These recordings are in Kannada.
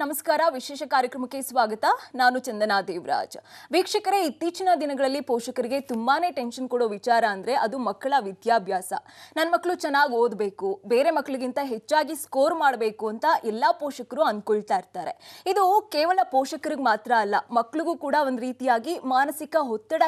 ನಮಸ್ಕಾರ. ವಿಶೇಷ ಕಾರ್ಯಕ್ರಮಕ್ಕೆ ಸ್ವಾಗತ. ನಾನು ಚಂದನಾ ದೇವರಾಜ್. ವೀಕ್ಷಕರೇ, ಇತ್ತೀಚಿನ ದಿನಗಳಲ್ಲಿ ಪೋಷಕರಿಗೆ ತುಂಬಾನೇ ಟೆನ್ಷನ್ ಕೊಡೋ ವಿಚಾರ ಅಂದ್ರೆ ಅದು ಮಕ್ಕಳ ವಿದ್ಯಾಭ್ಯಾಸ. ನನ್ನ ಮಕ್ಕಳು ಚೆನ್ನಾಗಿ ಓದಬೇಕು, ಬೇರೆ ಮಕ್ಕಳಿಗಿಂತ ಹೆಚ್ಚಾಗಿ ಸ್ಕೋರ್ ಮಾಡಬೇಕು ಅಂತ ಎಲ್ಲಾ ಪೋಷಕರು ಅಂದ್ಕೊಳ್ತಾ ಇರ್ತಾರೆ. ಇದು ಕೇವಲ ಪೋಷಕರಿಗೆ ಮಾತ್ರ ಅಲ್ಲ, ಮಕ್ಕಳಿಗೂ ಕೂಡ ಒಂದು ರೀತಿಯಾಗಿ ಮಾನಸಿಕ ಒತ್ತಡ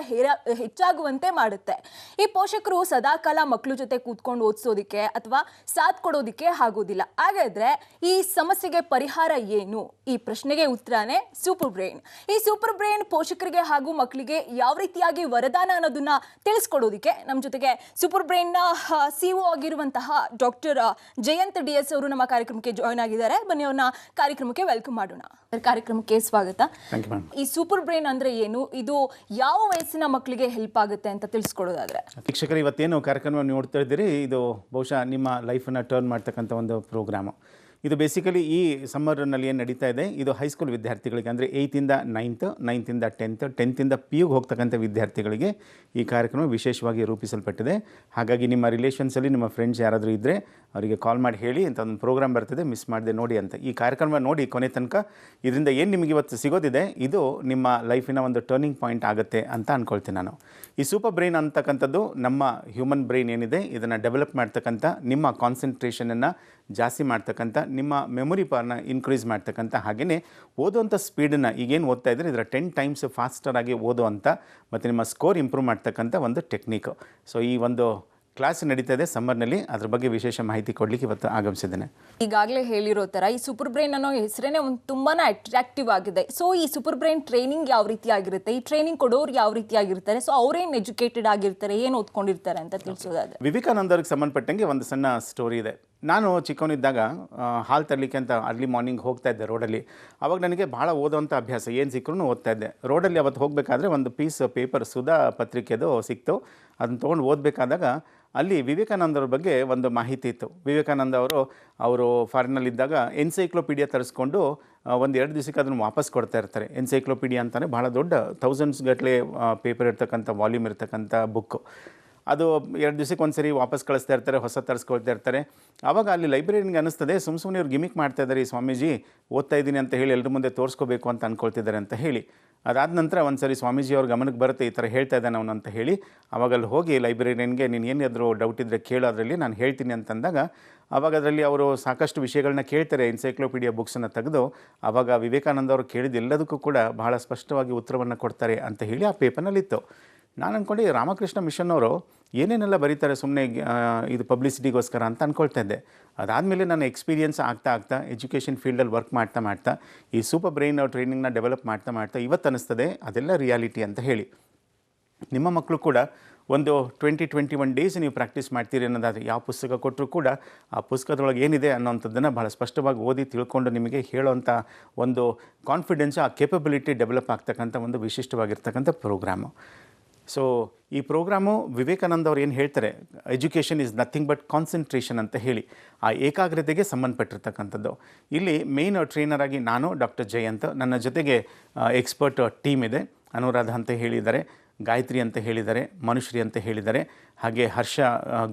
ಹೆಚ್ಚಾಗುವಂತೆ ಮಾಡುತ್ತೆ. ಈ ಪೋಷಕರು ಸದಾಕಾಲ ಮಕ್ಕಳ ಜೊತೆ ಕೂತ್ಕೊಂಡು ಓದಿಸೋದಿಕ್ಕೆ ಅಥವಾ ಸಾಥ್ ಕೊಡೋದಿಕ್ಕೆ ಆಗೋದಿಲ್ಲ. ಹಾಗಾದ್ರೆ ಈ ಸಮಸ್ಯೆಗೆ ಪರಿಹಾರ ಏನು? ಈ ಪ್ರಶ್ನೆಗೆ ಉತ್ತರನೇ ಸೂಪರ್ ಬ್ರೈನ್. ಈ ಸೂಪರ್ ಬ್ರೈನ್ ಪೋಷಕರಿಗೆ ಹಾಗೂ ಮಕ್ಕಳಿಗೆ ಯಾವ ರೀತಿಯಾಗಿ ವರದಾನ ಅನ್ನೋದನ್ನ ತಿಳಿಸ್ಕೊಡೋದಿಕ್ಕೆ ನಮ್ಮ ಜೊತೆಗೆ ಸೂಪರ್ ಬ್ರೈನ್ ನ ಸಿಇಒ ಆಗಿರುವಂತಹ ಡಾಕ್ಟರ್ ಜಯಂತ್ ಡಿಎಸ್ ಅವರು ನಮ್ಮ ಕಾರ್ಯಕ್ರಮಕ್ಕೆ ಜಾಯ್ನ್ ಆಗಿದ್ದಾರೆ. ಬನ್ನಿ ಅವ್ರನ್ನ ಕಾರ್ಯಕ್ರಮಕ್ಕೆ ವೆಲ್ಕಮ್ ಮಾಡೋಣ. ಕಾರ್ಯಕ್ರಮಕ್ಕೆ ಸ್ವಾಗತ. ಈ ಸೂಪರ್ ಬ್ರೈನ್ ಅಂದ್ರೆ ಏನು, ಇದು ಯಾವ ವಯಸ್ಸಿನ ಮಕ್ಕಳಿಗೆ ಹೆಲ್ಪ್ ಆಗುತ್ತೆ ಅಂತ ತಿಳಿಸ್ಕೊಡೋದಾದ್ರೆ? ಶಿಕ್ಷಕರು, ಇವತ್ತೇನು ಕಾರ್ಯಕ್ರಮ ನೋಡ್ತಾ ಇದ್ದೀರಿ, ಇದು ಬಹುಶಃ ನಿಮ್ಮ ಲೈಫನ್ನು ಟರ್ನ್ ಮಾಡ್ತಕ್ಕಂಥ ಒಂದು ಪ್ರೋಗ್ರಾಮು. ಇದು ಬೇಸಿಕಲಿ ಈ ಸಮ್ಮರ್ನಲ್ಲಿ ಏನು ನಡೀತಾ ಇದೆ, ಇದು ಹೈಸ್ಕೂಲ್ ವಿದ್ಯಾರ್ಥಿಗಳಿಗೆ, ಅಂದರೆ 8th 9th, 9th 10th, 10th PUಗೆ ಹೋಗ್ತಕ್ಕಂಥ ವಿದ್ಯಾರ್ಥಿಗಳಿಗೆ ಈ ಕಾರ್ಯಕ್ರಮ ವಿಶೇಷವಾಗಿ ರೂಪಿಸಲ್ಪಟ್ಟಿದೆ. ಹಾಗಾಗಿ ನಿಮ್ಮ ರಿಲೇಷನ್ಸಲ್ಲಿ ನಿಮ್ಮ ಫ್ರೆಂಡ್ಸ್ ಯಾರಾದರೂ ಇದ್ದರೆ ಅವರಿಗೆ ಕಾಲ್ ಮಾಡಿ ಹೇಳಿ, ಅಂತ ಒಂದು ಪ್ರೋಗ್ರಾಮ್ ಬರ್ತಿದೆ, ಮಿಸ್ ಮಾಡದೆ ನೋಡಿ ಅಂತ. ಈ ಕಾರ್ಯಕ್ರಮ ನೋಡಿ ಕೊನೆ ತನಕ ಇದರಿಂದ ಏನು ನಿಮಗೆ ಇವತ್ತು ಸಿಗೋದಿದೆ, ಇದು ನಿಮ್ಮ ಲೈಫಿನ ಒಂದು ಟರ್ನಿಂಗ್ ಪಾಯಿಂಟ್ ಆಗುತ್ತೆ ಅಂತ ಅಂದ್ಕೊಳ್ತೀನಿ ನಾನು. ಈ ಸೂಪರ್ ಬ್ರೈನ್ ಅಂತಕ್ಕಂಥದ್ದು ನಮ್ಮ ಹ್ಯೂಮನ್ ಬ್ರೈನ್ ಏನಿದೆ, ಇದನ್ನು ಡೆವಲಪ್ ಮಾಡ್ತಕ್ಕಂಥ, ನಿಮ್ಮ ಕಾನ್ಸಂಟ್ರೇಷನನ್ನು ಜಾಸ್ತಿ ಮಾಡ್ತಕ್ಕಂಥ, ನಿಮ್ಮ ಮೆಮೊರಿ ಪವರ್ನ ಇನ್ಕ್ರೀಸ್ ಮಾಡ್ತಕ್ಕಂಥ, ಹಾಗೆಯೇ ಓದುವಂಥ ಸ್ಪೀಡನ್ನು ಈಗೇನು ಓದ್ತಾ ಇದ್ದರೆ ಇದರ 10 times ಫಾಸ್ಟರಾಗಿ ಓದುವಂಥ ಮತ್ತು ನಿಮ್ಮ ಸ್ಕೋರ್ ಇಂಪ್ರೂವ್ ಮಾಡ್ತಕ್ಕಂಥ ಒಂದು ಟೆಕ್ನಿಕ್. ಸೊ ಈ ಒಂದು ಕ್ಲಾಸ್ ನಡೀತಾ ಇದೆ ಸಮ್ಮರ್ನಲ್ಲಿ, ಅದ್ರ ಬಗ್ಗೆ ವಿಶೇಷ ಮಾಹಿತಿ ಕೊಡಲಿಕ್ಕೆ ಇವತ್ತು ಆಗಮಿಸಿದ್ದೇನೆ. ಈಗಾಗಲೇ ಹೇಳಿರೋ ಥರ ಈ ಸೂಪರ್ ಬ್ರೈನ್ ಅನ್ನೋ ಹೆಸರೇನೆ ಒಂದು ತುಂಬಾನೇ ಅಟ್ರಾಕ್ಟಿವ್ ಆಗಿದೆ. ಸೊ ಈ ಸೂಪರ್ ಬ್ರೈನ್ ಟ್ರೈನಿಂಗ್ ಯಾವ ರೀತಿ ಆಗಿರುತ್ತೆ, ಈ ಟ್ರೈನಿಂಗ್ ಕೊಡೋರು ಯಾವ ರೀತಿ ಆಗಿರ್ತಾರೆ, ಸೊ ಅವ್ರೇನು ಎಜುಕೇಟೆಡ್ ಆಗಿರ್ತಾರೆ, ಏನು ಓದ್ಕೊಂಡಿರ್ತಾರೆ ಅಂತ ತಿಳಿಸೋದಾದ್ರೆ? ವಿವೇಕಾನಂದರಿಗೆ ಸಂಬಂಧಪಟ್ಟಂಗೆ ಒಂದು ಸಣ್ಣ ಸ್ಟೋರಿ ಇದೆ. ನಾನು ಚಿಕ್ಕವನಿದ್ದಾಗ ಹಾಲು ತರಲಿಕ್ಕೆ ಅಂತ ಅರ್ಲಿ ಮಾರ್ನಿಂಗ್ ಹೋಗ್ತಾ ಇದ್ದೆ ರೋಡಲ್ಲಿ. ಆವಾಗ ನನಗೆ ಭಾಳ ಓದೋವಂಥ ಅಭ್ಯಾಸ, ಏನು ಸಿಕ್ಕರೂ ಓದ್ತಾ ಇದ್ದೆ. ರೋಡಲ್ಲಿ ಅವತ್ತು ಹೋಗಬೇಕಾದ್ರೆ ಒಂದು ಪೀಸ್ ಪೇಪರ್ ಸುಧಾ ಪತ್ರಿಕೆದು ಸಿಕ್ತು. ಅದನ್ನು ತೊಗೊಂಡು ಓದಬೇಕಾದಾಗ ಅಲ್ಲಿ ವಿವೇಕಾನಂದರ ಬಗ್ಗೆ ಒಂದು ಮಾಹಿತಿ ಇತ್ತು. ವಿವೇಕಾನಂದ ಅವರು ಫಾರಿನಲ್ಲಿದ್ದಾಗ ಎನ್ಸೈಕ್ಲೋಪೀಡಿಯಾ ತರಿಸ್ಕೊಂಡು 1-2 ದಿವಸಕ್ಕೆ ಅದನ್ನು ವಾಪಸ್ ಕೊಡ್ತಾ ಇರ್ತಾರೆ. ಎನ್ಸೈಕ್ಲೋಪೀಡಿಯಾ ಅಂತಲೇ ಭಾಳ ದೊಡ್ಡ 1000s ಗಟ್ಟಲೆ ಪೇಪರ್ ಇರ್ತಕ್ಕಂಥ, ವಾಲ್ಯೂಮ್ ಇರ್ತಕ್ಕಂಥ ಬುಕ್ಕು. ಅದು 2 ದಿವಸಕ್ಕೆ ಒಂದು ಸರಿ ವಾಪಸ್ ಕಳಿಸ್ತಾ ಇರ್ತಾರೆ, ಹೊಸ ತರಿಸ್ಕೊಳ್ತಾ ಇರ್ತಾರೆ. ಆವಾಗ ಅಲ್ಲಿ ಲೈಬ್ರರಿನಿಗೆ ಅನ್ನಿಸ್ತದೆ, ಸುಮ್ಮನೆ ಇವ್ರು ಗಿಮಿಕ್ ಮಾಡ್ತಾ ಇದ್ದಾರೆ, ಈ ಸ್ವಾಮೀಜಿ ಓದ್ತಾ ಇದ್ದೀನಿ ಅಂತ ಹೇಳಿ ಎಲ್ಲರ ಮುಂದೆ ತೋರಿಸ್ಕೋಬೇಕು ಅಂತ ಅಂದ್ಕೊಳ್ತಿದ್ದಾರೆ ಅಂತ ಹೇಳಿ. ಅದಾದ ನಂತರ ಒಂದು ಸರಿ ಸ್ವಾಮೀಜಿ ಅವ್ರ ಗಮನಕ್ಕೆ ಬರುತ್ತೆ, ಈ ಥರ ಹೇಳ್ತಾ ಇದ್ದಾನೆ ಅವನು ಅಂತ ಹೇಳಿ. ಆವಾಗ ಅಲ್ಲಿ ಹೋಗಿ ಲೈಬ್ರರಿಯನ್ಗೆ ನೀನು ಏನಾದರೂ ಡೌಟ್ ಇದ್ದರೆ ಕೇಳು, ಅದರಲ್ಲಿ ನಾನು ಹೇಳ್ತೀನಿ ಅಂತಂದಾಗ ಆವಾಗ ಅದರಲ್ಲಿ ಅವರು ಸಾಕಷ್ಟು ವಿಷಯಗಳನ್ನ ಕೇಳ್ತಾರೆ, ಎನ್ಸೈಕ್ಲೋಪೀಡಿಯಾ ಬುಕ್ಸನ್ನು ತೆಗೆದು. ಆವಾಗ ವಿವೇಕಾನಂದ ಅವರು ಕೇಳಿದ ಎಲ್ಲದಕ್ಕೂ ಕೂಡ ಬಹಳ ಸ್ಪಷ್ಟವಾಗಿ ಉತ್ತರವನ್ನು ಕೊಡ್ತಾರೆ ಅಂತ ಹೇಳಿ ಆ ಪೇಪರ್ನಲ್ಲಿತ್ತು. ನಾನು ಅಂದ್ಕೊಂಡು ರಾಮಕೃಷ್ಣ ಮಿಷನ್ ಅವರು ಏನೇನೆಲ್ಲ ಬರೀತಾರೆ ಸುಮ್ಮನೆ ಇದು ಪಬ್ಲಿಸಿಟಿಗೋಸ್ಕರ ಅಂತ ಅಂದ್ಕೊಳ್ತಾ ಇದ್ದೆ. ಅದಾದಮೇಲೆ ನನ್ನ ಎಕ್ಸ್ಪೀರಿಯನ್ಸ್ ಆಗ್ತಾ ಎಜುಕೇಷನ್ ಫೀಲ್ಡಲ್ಲಿ ವರ್ಕ್ ಮಾಡ್ತಾ ಈ ಸೂಪರ್ ಬ್ರೈನ್ ಟ್ರೈನಿಂಗ್ನ ಡೆವಲಪ್ ಮಾಡ್ತಾ ಇವತ್ತು ಅನ್ನಿಸ್ತದೆ ಅದೆಲ್ಲ ರಿಯಾಲಿಟಿ ಅಂತ ಹೇಳಿ. ನಿಮ್ಮ ಮಕ್ಕಳು ಕೂಡ ಒಂದು 20-21 ಡೇಸ್ ನೀವು ಪ್ರಾಕ್ಟೀಸ್ ಮಾಡ್ತೀರಿ ಅನ್ನೋದಾದರೆ, ಯಾವ ಪುಸ್ತಕ ಕೊಟ್ಟರೂ ಕೂಡ ಆ ಪುಸ್ತಕದೊಳಗೆ ಏನಿದೆ ಅನ್ನೋವಂಥದ್ದನ್ನು ಭಾಳ ಸ್ಪಷ್ಟವಾಗಿ ಓದಿ ತಿಳ್ಕೊಂಡು ನಿಮಗೆ ಹೇಳೋವಂಥ ಒಂದು ಕಾನ್ಫಿಡೆನ್ಸು, ಆ ಕೇಪಬಿಲಿಟಿ ಡೆವಲಪ್ ಆಗ್ತಕ್ಕಂಥ ಒಂದು ವಿಶಿಷ್ಟವಾಗಿರ್ತಕ್ಕಂಥ ಪ್ರೋಗ್ರಾಮು. ಸೊ ಈ ಪ್ರೋಗ್ರಾಮು ವಿವೇಕಾನಂದ ಅವ್ರು ಏನು ಹೇಳ್ತಾರೆ, education is nothing but concentration ಅಂತ ಹೇಳಿ, ಆ ಏಕಾಗ್ರತೆಗೆ ಸಂಬಂಧಪಟ್ಟಿರ್ತಕ್ಕಂಥದ್ದು. ಇಲ್ಲಿ ಮೇನ್ ಟ್ರೈನರ್ ಆಗಿ ನಾನು ಡಾಕ್ಟರ್ ಜಯಂತ್, ನನ್ನ ಜೊತೆಗೆ ಎಕ್ಸ್ಪರ್ಟ್ ಟೀಮ್ ಇದೆ. ಅನುರಾಧ ಅಂತ ಹೇಳಿದ್ದಾರೆ, ಗಾಯತ್ರಿ ಅಂತ ಹೇಳಿದ್ದಾರೆ, ಮನುಶ್ರೀ ಅಂತ ಹೇಳಿದ್ದಾರೆ, ಹಾಗೆ ಹರ್ಷ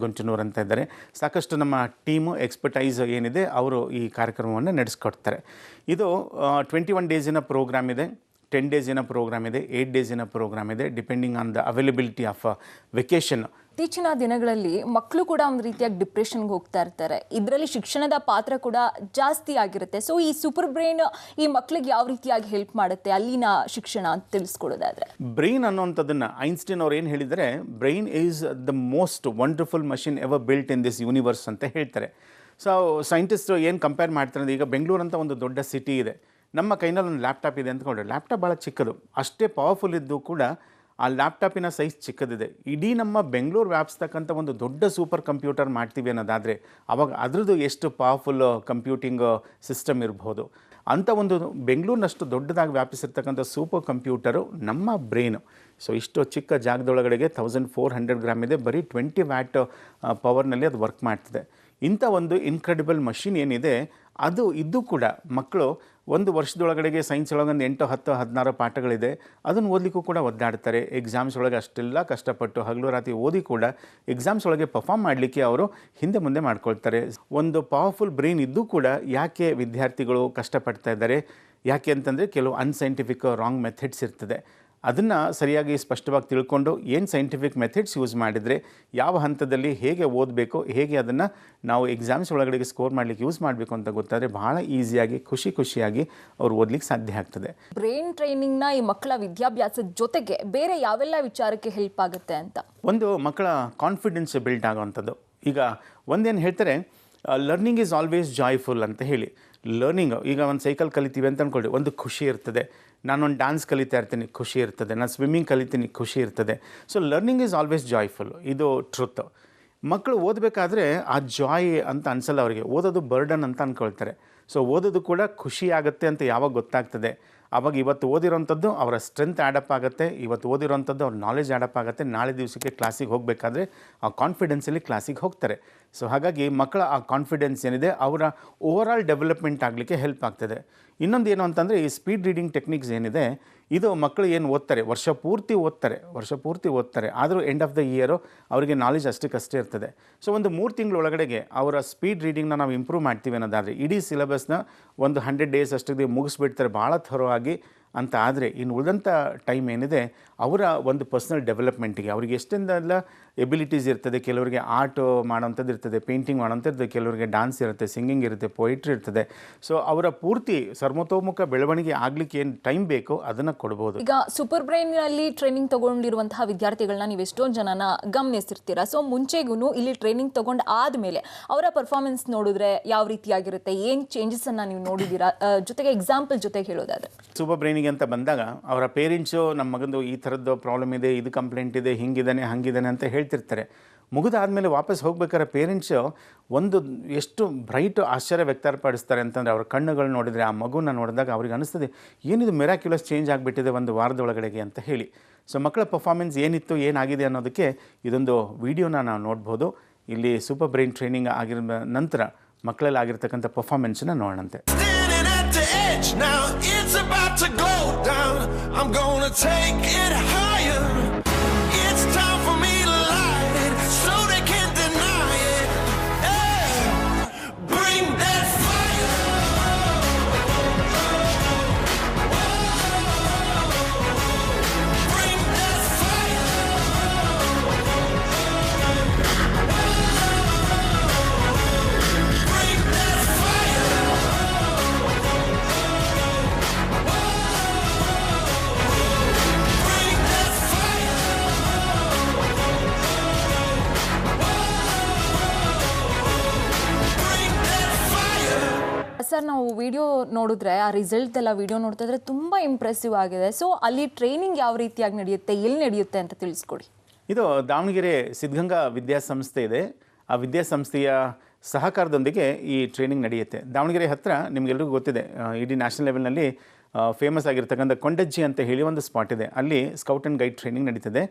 ಗುಂಟನೂರ್ ಅಂತ ಇದ್ದಾರೆ. ಸಾಕಷ್ಟು ನಮ್ಮ ಟೀಮು ಎಕ್ಸ್ಪರ್ಟೈಸ್ ಏನಿದೆ ಅವರು ಈ ಕಾರ್ಯಕ್ರಮವನ್ನು ನಡೆಸ್ಕೊಡ್ತಾರೆ. ಇದು 21 ಡೇಸಿನ ಪ್ರೋಗ್ರಾಮ್ ಇದೆ, 10 ಡೇಸಿನ ಪ್ರೋಗ್ರಾಮ್ ಇದೆ, 8 ಡೇಸಿನ ಪ್ರೋಗ್ರಾಮ್ ಇದೆ, depending on the availability of vacation. ಇತ್ತೀಚಿನ ದಿನಗಳಲ್ಲಿ ಮಕ್ಕಳು ಕೂಡ ಒಂದು ರೀತಿಯಾಗಿ ಡಿಪ್ರೆಷನ್ಗೆ ಹೋಗ್ತಾ ಇರ್ತಾರೆ. ಇದರಲ್ಲಿ ಶಿಕ್ಷಣದ ಪಾತ್ರ ಕೂಡ ಜಾಸ್ತಿ ಆಗಿರುತ್ತೆ. ಸೊ ಈ ಸೂಪರ್ ಬ್ರೈನ್ ಈ ಮಕ್ಕಳಿಗೆ ಯಾವ ರೀತಿಯಾಗಿ ಹೆಲ್ಪ್ ಮಾಡುತ್ತೆ, ಅಲ್ಲಿನ ಶಿಕ್ಷಣ ಅಂತ ತಿಳಿಸ್ಕೊಡೋದಾದ್ರೆ? ಬ್ರೈನ್ ಅನ್ನೋವಂಥದ್ದನ್ನು ಐನ್ಸ್ಟೀನ್ ಅವ್ರು ಏನು ಹೇಳಿದರೆ, brain is the most wonderful machine ever built in this universe ಅಂತ ಹೇಳ್ತಾರೆ. ಸೊ ಸೈಂಟಿಸ್ಟ್ ಏನು ಕಂಪೇರ್ ಮಾಡ್ತಾರೆ ಅಂದರೆ, ಈಗ ಬೆಂಗಳೂರು ಅಂತ ಒಂದು ದೊಡ್ಡ ಸಿಟಿ ಇದೆ, ನಮ್ಮ ಕೈನಲ್ಲಿ ಒಂದು ಲ್ಯಾಪ್ಟಾಪ್ ಇದೆ ಅಂದ್ಕೊಂಡ್ರೆ, ಲ್ಯಾಪ್ಟಾಪ್ ಭಾಳ ಚಿಕ್ಕದು, ಅಷ್ಟೇ ಪವರ್ಫುಲ್ ಇದ್ದು ಕೂಡ ಆ ಲ್ಯಾಪ್ಟಾಪಿನ ಸೈಜ್ ಚಿಕ್ಕದಿದೆ. ಇಡೀ ನಮ್ಮ ಬೆಂಗಳೂರು ವ್ಯಾಪಿಸ್ತಕ್ಕಂಥ ಒಂದು ದೊಡ್ಡ ಸೂಪರ್ ಕಂಪ್ಯೂಟರ್ ಮಾಡ್ತೀವಿ ಅನ್ನೋದಾದರೆ ಆವಾಗ ಅದರದ್ದು ಎಷ್ಟು ಪವರ್ಫುಲ್ ಕಂಪ್ಯೂಟಿಂಗ್ ಸಿಸ್ಟಮ್ ಇರ್ಬೋದು. ಅಂಥ ಒಂದು ಬೆಂಗಳೂರಿನಷ್ಟು ದೊಡ್ಡದಾಗಿ ವ್ಯಾಪಿಸಿರ್ತಕ್ಕಂಥ ಸೂಪರ್ ಕಂಪ್ಯೂಟರು ನಮ್ಮ ಬ್ರೈನು. ಸೊ ಇಷ್ಟು ಚಿಕ್ಕ ಜಾಗದೊಳಗಡೆಗೆ 1400 ಗ್ರಾಮ್ ಇದೆ, ಬರೀ 20 ವ್ಯಾಟ್ ಪವರ್ನಲ್ಲಿ ಅದು ವರ್ಕ್ ಮಾಡ್ತಿದೆ. ಇಂಥ ಒಂದು ಇನ್ಕ್ರೆಡಿಬಲ್ ಮಷಿನ್ ಏನಿದೆ, ಅದು ಇದ್ದು ಕೂಡ ಮಕ್ಕಳು ಒಂದು ವರ್ಷದೊಳಗಡೆಗೆ ಸೈನ್ಸ್ ಒಳಗೆ ಒಂದು 8, 10, 16 ಪಾಠಗಳಿದೆ, ಅದನ್ನು ಓದಲಿಕ್ಕೂ ಕೂಡ ಒದ್ದಾಡ್ತಾರೆ. ಎಕ್ಸಾಮ್ಸ್ ಒಳಗೆ ಅಷ್ಟೆಲ್ಲ ಕಷ್ಟಪಟ್ಟು ಹಗಲು ರಾತ್ರಿ ಓದಿ ಕೂಡ ಎಕ್ಸಾಮ್ಸ್ ಒಳಗೆ ಪರ್ಫಾರ್ಮ್ ಮಾಡಲಿಕ್ಕೆ ಅವರು ಹಿಂದೆ ಮುಂದೆ ಮಾಡ್ಕೊಳ್ತಾರೆ. ಒಂದು ಪವರ್ಫುಲ್ ಬ್ರೈನ್ ಇದ್ದೂ ಕೂಡ ಯಾಕೆ ವಿದ್ಯಾರ್ಥಿಗಳು ಕಷ್ಟಪಡ್ತಾ ಇದ್ದಾರೆ? ಯಾಕೆ ಅಂತಂದರೆ ಕೆಲವು ಅನ್ಸೈಂಟಿಫಿಕ್ ರಾಂಗ್ ಮೆಥಡ್ಸ್ ಇರ್ತದೆ. ಅದನ್ನು ಸರಿಯಾಗಿ ಸ್ಪಷ್ಟವಾಗಿ ತಿಳ್ಕೊಂಡು ಏನು ಸೈಂಟಿಫಿಕ್ ಮೆಥಡ್ಸ್ ಯೂಸ್ ಮಾಡಿದರೆ ಯಾವ ಹಂತದಲ್ಲಿ ಹೇಗೆ ಓದಬೇಕು, ಹೇಗೆ ಅದನ್ನು ನಾವು ಎಕ್ಸಾಮ್ಸ್ ಒಳಗಡೆಗೆ ಸ್ಕೋರ್ ಮಾಡಲಿಕ್ಕೆ ಯೂಸ್ ಮಾಡಬೇಕು ಅಂತ ಗೊತ್ತಾದರೆ ಭಾಳ ಈಸಿಯಾಗಿ ಖುಷಿಯಾಗಿ ಅವ್ರು ಓದಲಿಕ್ಕೆ ಸಾಧ್ಯ ಆಗ್ತದೆ. ಬ್ರೈನ್ ಟ್ರೈನಿಂಗ್ನ ಈ ಮಕ್ಕಳ ವಿದ್ಯಾಭ್ಯಾಸದ ಜೊತೆಗೆ ಬೇರೆ ಯಾವೆಲ್ಲ ವಿಚಾರಕ್ಕೆ ಹೆಲ್ಪ್ ಆಗುತ್ತೆ ಅಂತ? ಒಂದು ಮಕ್ಕಳ ಕಾನ್ಫಿಡೆನ್ಸ್ ಬಿಲ್ಡ್ ಆಗೋವಂಥದ್ದು. ಈಗ ಒಂದೇನು ಹೇಳ್ತಾರೆ, ಲರ್ನಿಂಗ್ ಈಸ್ ಆಲ್ವೇಸ್ ಜಾಯ್ಫುಲ್ ಅಂತ ಹೇಳಿ. ಲರ್ನಿಂಗ್, ಈಗ ಒಂದು ಸೈಕಲ್ ಕಲಿತೀವಿ ಅಂತ ಅಂದ್ಕೊಳ್ಳಿ, ಒಂದು ಖುಷಿ ಇರ್ತದೆ. ನಾನೊಂದು ಡ್ಯಾನ್ಸ್ ಕಲಿತಾ ಇರ್ತೀನಿ, ಖುಷಿ ಇರ್ತದೆ. ನಾನು ಸ್ವಿಮ್ಮಿಂಗ್ ಕಲಿತೀನಿ, ಖುಷಿ ಇರ್ತದೆ. So learning is always joyful, ಇದು ಟ್ರುತ್. ಮಕ್ಕಳು ಓದಬೇಕಾದ್ರೆ ಆ ಜಾಯ್ ಅಂತ ಅನಿಸಲ್ಲ ಅವರಿಗೆ, ಓದೋದು ಬರ್ಡನ್ ಅಂತ ಅಂದ್ಕೊಳ್ತಾರೆ. ಸೊ ಓದೋದು ಕೂಡ ಖುಷಿ ಆಗುತ್ತೆ ಅಂತ ಯಾವಾಗ ಗೊತ್ತಾಗ್ತದೆ, ಆವಾಗ ಇವತ್ತು ಓದಿರೋಂಥದ್ದು ಅವರ ಸ್ಟ್ರೆಂತ್ ಆ್ಯಡಪ್ ಆಗುತ್ತೆ, ಇವತ್ತು ಓದಿರೋಂಥದ್ದು ಅವ್ರ ನಾಲೆಜ್ ಆ್ಯಡಪ್ ಆಗುತ್ತೆ. ನಾಳೆ ದಿವಸಕ್ಕೆ ಕ್ಲಾಸಿಗೆ ಹೋಗಬೇಕಾದ್ರೆ ಆ ಕಾನ್ಫಿಡೆನ್ಸಲ್ಲಿ ಕ್ಲಾಸಿಗೆ ಹೋಗ್ತಾರೆ. ಸೊ ಹಾಗಾಗಿ ಮಕ್ಕಳ ಆ ಕಾನ್ಫಿಡೆನ್ಸ್ ಏನಿದೆ ಅವರ ಓವರಾಲ್ ಡೆವಲಪ್ಮೆಂಟ್ ಆಗಲಿಕ್ಕೆ ಹೆಲ್ಪ್ ಆಗ್ತದೆ. ಇನ್ನೊಂದು ಏನು ಅಂತಂದರೆ, ಈ ಸ್ಪೀಡ್ ರೀಡಿಂಗ್ ಟೆಕ್ನಿಕ್ಸ್ ಏನಿದೆ, ಇದು ಮಕ್ಕಳು ಏನು ಓದ್ತಾರೆ, ವರ್ಷ ಪೂರ್ತಿ ಓದ್ತಾರೆ, ಆದರೂ ಎಂಡ್ ಆಫ್ ದ ಇಯರು ಅವರಿಗೆ ನಾಲೆಜ್ ಅಷ್ಟಕ್ಕಷ್ಟೇ ಇರ್ತದೆ. ಸೊ ಒಂದು 3 ತಿಂಗಳ ಒಳಗಡೆಗೆ ಅವರ ಸ್ಪೀಡ್ ರೀಡಿಂಗ್ನ ನಾವು ಇಂಪ್ರೂವ್ ಮಾಡ್ತೀವಿ ಅನ್ನೋದಾದರೆ ಇಡೀ ಸಿಲೆಬಸ್ನ ಒಂದು 100 ಡೇಸ್ ಅಷ್ಟಿಗೆ ಮುಗಿಸ್ಬಿಡ್ತಾರೆ ಭಾಳ ಥರೋ ಆಗಿ ಅಂತ. ಆದರೆ ಇನ್ನು ಉಳಿದಂಥ ಟೈಮ್ ಏನಿದೆ ಅವರ ಒಂದು ಪರ್ಸ್ನಲ್ ಡೆವಲಪ್ಮೆಂಟಿಗೆ ಅವ್ರಿಗೆ ಎಷ್ಟೆಲ್ಲ ಎಬಿಲಿಟೀಸ್ ಇರ್ತದೆ. ಕೆಲವರಿಗೆ ಆರ್ಟ್ ಮಾಡೋಂಥದ್ದು ಇರ್ತದೆ, ಪೇಂಟಿಂಗ್ ಮಾಡೋಂಥದ್ದು ಇರ್ತದೆ, ಕೆಲವರಿಗೆ ಡ್ಯಾನ್ಸ್ ಇರುತ್ತೆ, ಸಿಂಗಿಂಗ್ ಇರುತ್ತೆ, ಪೊಯಿಟ್ರಿ ಇರ್ತದೆ. ಸೊ ಅವರ ಪೂರ್ತಿ ಸರ್ವತೋಮುಖ ಬೆಳವಣಿಗೆ ಆಗಲಿಕ್ಕೆ ಏನು ಟೈಮ್ ಬೇಕೋ ಅದನ್ನು ಕೊಡ್ಬೋದು. ಈಗ ಸೂಪರ್ ಬ್ರೈನ್ನಲ್ಲಿ ಟ್ರೈನಿಂಗ್ ತೊಗೊಂಡಿರುವಂತಹ ವಿದ್ಯಾರ್ಥಿಗಳನ್ನ ನೀವು ಎಷ್ಟೊಂದು ಜನನ ಗಮನಿಸಿರ್ತೀರಾ. ಸೊ ಮುಂಚೆಗೂ ಇಲ್ಲಿ ಟ್ರೈನಿಂಗ್ ತೊಗೊಂಡು ಆದಮೇಲೆ ಅವರ ಪರ್ಫಾರ್ಮೆನ್ಸ್ ನೋಡಿದ್ರೆ ಯಾವ ರೀತಿಯಾಗಿರುತ್ತೆ, ಏನು ಚೇಂಜಸನ್ನು ನೀವು ನೋಡಿದ್ದೀರಾ? ಜೊತೆಗೆ ಎಕ್ಸಾಂಪಲ್ ಜೊತೆಗೆ ಹೇಳೋದಾದರೆ, ಸೂಪರ್ ಬ್ರೈನಿಗೆ ಅಂತ ಬಂದಾಗ ಅವರ ಪೇರೆಂಟ್ಸು ನಮ್ಮ ಮಗಂದು ಈ ಥರದ್ದು ಪ್ರಾಬ್ಲಮ್ ಇದೆ, ಇದು ಕಂಪ್ಲೇಂಟ್ ಇದೆ, ಹಿಂಗಿದ್ದಾನೆ ಹಂಗಿದ್ದಾನೆ ಅಂತ ಹೇಳ್ತಿರ್ತಾರೆ. ಮುಗಿದಾದಮೇಲೆ ವಾಪಸ್ ಹೋಗ್ಬೇಕಾದ್ರೆ ಪೇರೆಂಟ್ಸು ಒಂದು ಎಷ್ಟು ಬ್ರೈಟ್ ಆಶ್ಚರ್ಯ ವ್ಯಕ್ತಪಡಿಸ್ತಾರೆ ಅಂತಂದರೆ, ಅವ್ರ ಕಣ್ಣುಗಳು ನೋಡಿದರೆ, ಆ ಮಗುನ ನೋಡಿದಾಗ ಅವ್ರಿಗೆ ಅನಿಸ್ತದೆ ಏನಿದು ಮಿರಾಕ್ಯುಲಸ್ ಚೇಂಜ್ ಆಗಿಬಿಟ್ಟಿದೆ ಒಂದು ವಾರದೊಳಗಡೆಗೆ ಅಂತ ಹೇಳಿ. ಸೊ ಮಕ್ಕಳ ಪರ್ಫಾರ್ಮೆನ್ಸ್ ಏನಿತ್ತು, ಏನಾಗಿದೆ ಅನ್ನೋದಕ್ಕೆ ಇದೊಂದು ವಿಡಿಯೋನ ನಾವು ನೋಡ್ಬೋದು. ಇಲ್ಲಿ ಸೂಪರ್ ಬ್ರೈನ್ ಟ್ರೈನಿಂಗ್ ಆಗಿರೋ ನಂತರ ಮಕ್ಕಳಲ್ಲಿ ಆಗಿರ್ತಕ್ಕಂಥ ಪರ್ಫಾರ್ಮೆನ್ಸನ್ನ ನೋಡೋಣಂತೆ. Now it's about to go down. I'm gonna take it higher. It's time for me to light it so they can't deny it. Hey, bring that fire. Bring that fire. Bring that fire. Sir, ನಾವು ವಿಡಿಯೋ ನೋಡಿದ್ರೆ ಆ ರಿಸಲ್ಟ್ ಎಲ್ಲ ವಿಡಿಯೋ ನೋಡ್ತಾ ಇದ್ರೆ ತುಂಬ ಇಂಪ್ರೆಸಿವ್ ಆಗಿದೆ. ಸೊ ಅಲ್ಲಿ ಟ್ರೈನಿಂಗ್ ಯಾವ ರೀತಿಯಾಗಿ ನಡೆಯುತ್ತೆ, ಎಲ್ಲಿ ನಡೆಯುತ್ತೆ ಅಂತ ತಿಳಿಸ್ಕೊಡಿ. ಇದು ದಾವಣಗೆರೆ ಸಿದ್ಧಗಂಗಾ ವಿದ್ಯಾಸಂಸ್ಥೆ ಇದೆ. ಆ ವಿದ್ಯಾಸಂಸ್ಥೆಯ ಸಹಕಾರದೊಂದಿಗೆ ಈ ಟ್ರೈನಿಂಗ್ ನಡೆಯುತ್ತೆ. ದಾವಣಗೆರೆ ಹತ್ತಿರ ನಿಮಗೆಲ್ಲರಿಗೂ ಗೊತ್ತಿದೆ, ಇಡೀ ನ್ಯಾಷನಲ್ ಲೆವೆಲ್ನಲ್ಲಿ ಫೇಮಸ್ ಆಗಿರ್ತಕ್ಕಂಥ ಕೊಂಡಜ್ಜಿ ಅಂತ ಹೇಳಿ ಒಂದು ಸ್ಪಾಟ್ ಇದೆ. ಅಲ್ಲಿ ಸ್ಕೌಟ್ ಆ್ಯಂಡ್ ಗೈಡ್ ಟ್ರೈನಿಂಗ್ ನಡೀತದೆ.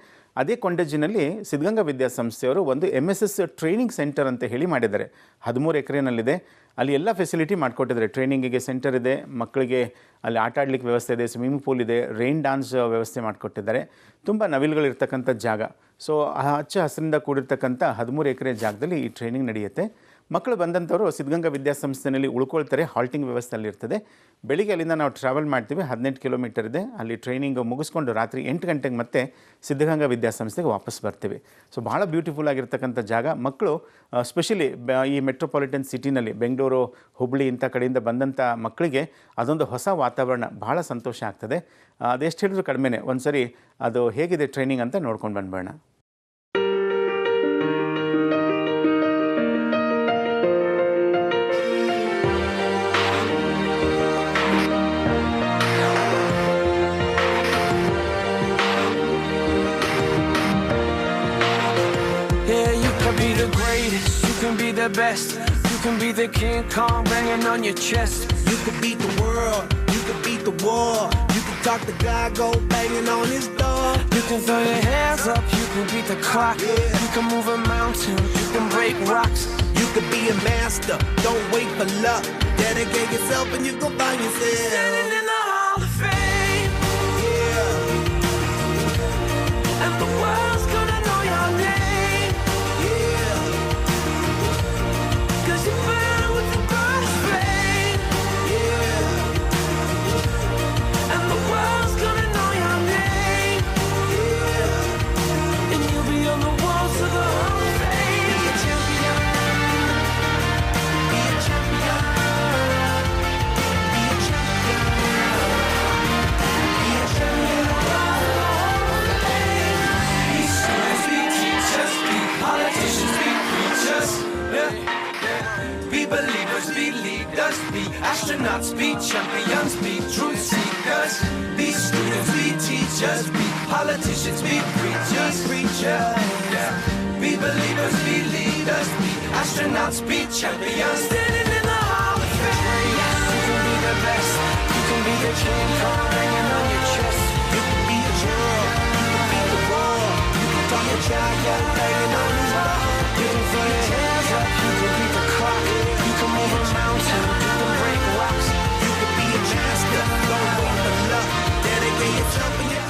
ಅದೇ ಕೊಂಡಜ್ಜಿನಲ್ಲಿ ಸಿದ್ಧಗಂಗಾ ವಿದ್ಯಾಸಂಸ್ಥೆಯವರು ಒಂದು MSS ಟ್ರೈನಿಂಗ್ ಸೆಂಟರ್ ಅಂತ ಹೇಳಿ ಮಾಡಿದ್ದಾರೆ. 13 ಎಕರೆನಲ್ಲಿದೆ. ಅಲ್ಲಿ ಎಲ್ಲ ಫೆಸಿಲಿಟಿ ಮಾಡಿಕೊಟ್ಟಿದ್ದಾರೆ. ಟ್ರೈನಿಂಗಿಗೆ ಸೆಂಟರ್ ಇದೆ, ಮಕ್ಕಳಿಗೆ ಅಲ್ಲಿ ಆಟ ಆಡಲಿಕ್ಕೆ ವ್ಯವಸ್ಥೆ ಇದೆ, ಸ್ವಿಮ್ಮಿಂಗ್ ಪೂಲ್ ಇದೆ, ರೈನ್ ಡ್ಯಾನ್ಸ್ ವ್ಯವಸ್ಥೆ ಮಾಡಿಕೊಟ್ಟಿದ್ದಾರೆ. ತುಂಬ ನವಿಲುಗಳಿರ್ತಕ್ಕಂಥ ಜಾಗ. ಸೊ ಹಚ್ಚ ಹಸಿರಿಂದ ಕೂಡಿರ್ತಕ್ಕಂಥ 13 ಎಕರೆ ಜಾಗದಲ್ಲಿ ಈ ಟ್ರೈನಿಂಗ್ ನಡೆಯುತ್ತೆ. ಮಕ್ಕಳು ಬಂದಂಥವರು ಸಿದ್ಧಗಂಗಾ ವಿದ್ಯಾಸಂಸ್ಥೆಯಲ್ಲಿ ಉಳ್ಕೊಳ್ತಾರೆ. ಹಾಲ್ಟಿಂಗ್ ವ್ಯವಸ್ಥೆ ಅಲ್ಲಿರ್ತದೆ. ಬೆಳಿಗ್ಗೆ ಅಲ್ಲಿಂದ ನಾವು ಟ್ರಾವೆಲ್ ಮಾಡ್ತೀವಿ, 18 ಕಿಲೋಮೀಟರ್ ಇದೆ. ಅಲ್ಲಿ ಟ್ರೈನಿಂಗ್ ಮುಗಿಸ್ಕೊಂಡು ರಾತ್ರಿ 8 ಗಂಟೆಗೆ ಮತ್ತೆ ಸಿದ್ಧಗಂಗಾ ವಿದ್ಯಾಸಂಸ್ಥೆಗೆ ವಾಪಸ್ ಬರ್ತೀವಿ. ಸೊ ಭಾಳ ಬ್ಯೂಟಿಫುಲ್ ಆಗಿರ್ತಕ್ಕಂಥ ಜಾಗ. ಮಕ್ಕಳು ಸ್ಪೆಷಲಿ ಈ ಮೆಟ್ರೋಪಾಲಿಟನ್ ಸಿಟಿನಲ್ಲಿ ಬೆಂಗಳೂರು, ಹುಬ್ಬಳ್ಳಿ ಇಂಥ ಕಡೆಯಿಂದ ಬಂದಂಥ ಮಕ್ಕಳಿಗೆ ಅದೊಂದು ಹೊಸ ವಾತಾವರಣ, ಭಾಳ ಸಂತೋಷ ಆಗ್ತದೆ. ಅದೆಷ್ಟು ಹೇಳಿದ್ರು ಕಡಿಮೆನೇ. ಒಂದು ಸರಿ ಅದು ಹೇಗಿದೆ ಟ್ರೈನಿಂಗ್ ಅಂತ ನೋಡ್ಕೊಂಡು ಬಂದ್ಬೇಡ. The best. You can be the King Kong banging on your chest. You could beat the world, you could beat the war. You can talk to God, go banging on his door. You can throw your hands up, you can beat the clock. Yeah. You can move a mountain, you can break rocks. You could be a master, don't wait for luck. Dedicate yourself and you gon' find yourself standing in the Hall of Fame. Yeah. And the world's gonna know your name. Yeah. 'Cause you burn with the brightest flame. Yeah. And the world's gonna know your name. Yeah. And you'll be on the walls of the Hall of Fame. Be a champion. Be a champion. Be a champion. Be a champion. Be students, be teachers, be politicians, be preachers. Yeah. Be believers, be leaders, be astronauts, be champions, be truth seekers. Be students, be teachers, be politicians, be preachers, yeah. Be believers, be leaders, be astronauts, be champions. Standing in the Hall of Fame. Yes, you can be the best. You can be the king, hanging on your chest. You can be a hero. You can be the war. You can be a giant hanging on the wall. You can throw your hands up. You can beat the clock. You can move a mountain. You can break rocks. You can be a master. Don't wait for luck. Dedicate yourself and you.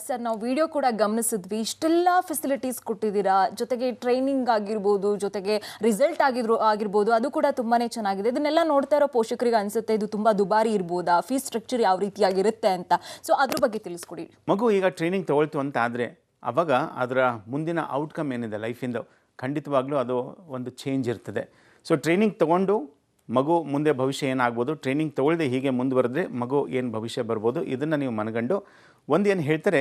Sir ನಾವು ವಿಡಿಯೋ ಕೂಡ ಗಮನಿಸಿದ್ವಿ, ಇಷ್ಟೆಲ್ಲ ಫೆಸಿಲಿಟೀಸ್ ಕೊಟ್ಟಿದ್ದೀರಾ, ಜೊತೆಗೆ ಟ್ರೈನಿಂಗ್ ಆಗಿರ್ಬೋದು, ಜೊತೆಗೆ ರಿಸಲ್ಟ್ ಆಗಿರ್ಬೋದು, ಅದು ಕೂಡ ತುಂಬಾ ಚೆನ್ನಾಗಿದೆ. ಇದನ್ನೆಲ್ಲ ನೋಡ್ತಾ ಇರೋ ಪೋಷಕರಿಗೆ ಅನಿಸುತ್ತೆ ಇದು ತುಂಬ ದುಬಾರಿ ಇರ್ಬೋದಾ, ಫೀಸ್ ಸ್ಟ್ರಕ್ಚರ್ ಯಾವ ರೀತಿಯಾಗಿರುತ್ತೆ ಅಂತ. ಸೊ ಅದ್ರ ಬಗ್ಗೆ ತಿಳಿಸ್ಕೊಡಿ. ಮಗು ಈಗ ಟ್ರೈನಿಂಗ್ ತೊಗೊಳ್ತು ಅಂತ ಆದರೆ ಆವಾಗ ಅದರ ಮುಂದಿನ ಔಟ್ಕಮ್ ಏನಿದೆ ಲೈಫಿಂದು ಖಂಡಿತವಾಗ್ಲೂ ಅದು ಒಂದು ಚೇಂಜ್ ಇರ್ತದೆ. ಸೊ ಟ್ರೈನಿಂಗ್ ತೊಗೊಂಡು ಮಗು ಮುಂದೆ ಭವಿಷ್ಯ ಏನಾಗ್ಬೋದು, ಟ್ರೈನಿಂಗ್ ತೊಗೊಳ್ದೆ ಹೀಗೆ ಮುಂದುವರೆದ್ರೆ ಮಗು ಏನು ಭವಿಷ್ಯ ಬರ್ಬೋದು, ಇದನ್ನು ನೀವು ಮನಗಂಡು ಒಂದು ಏನು ಹೇಳ್ತಾರೆ,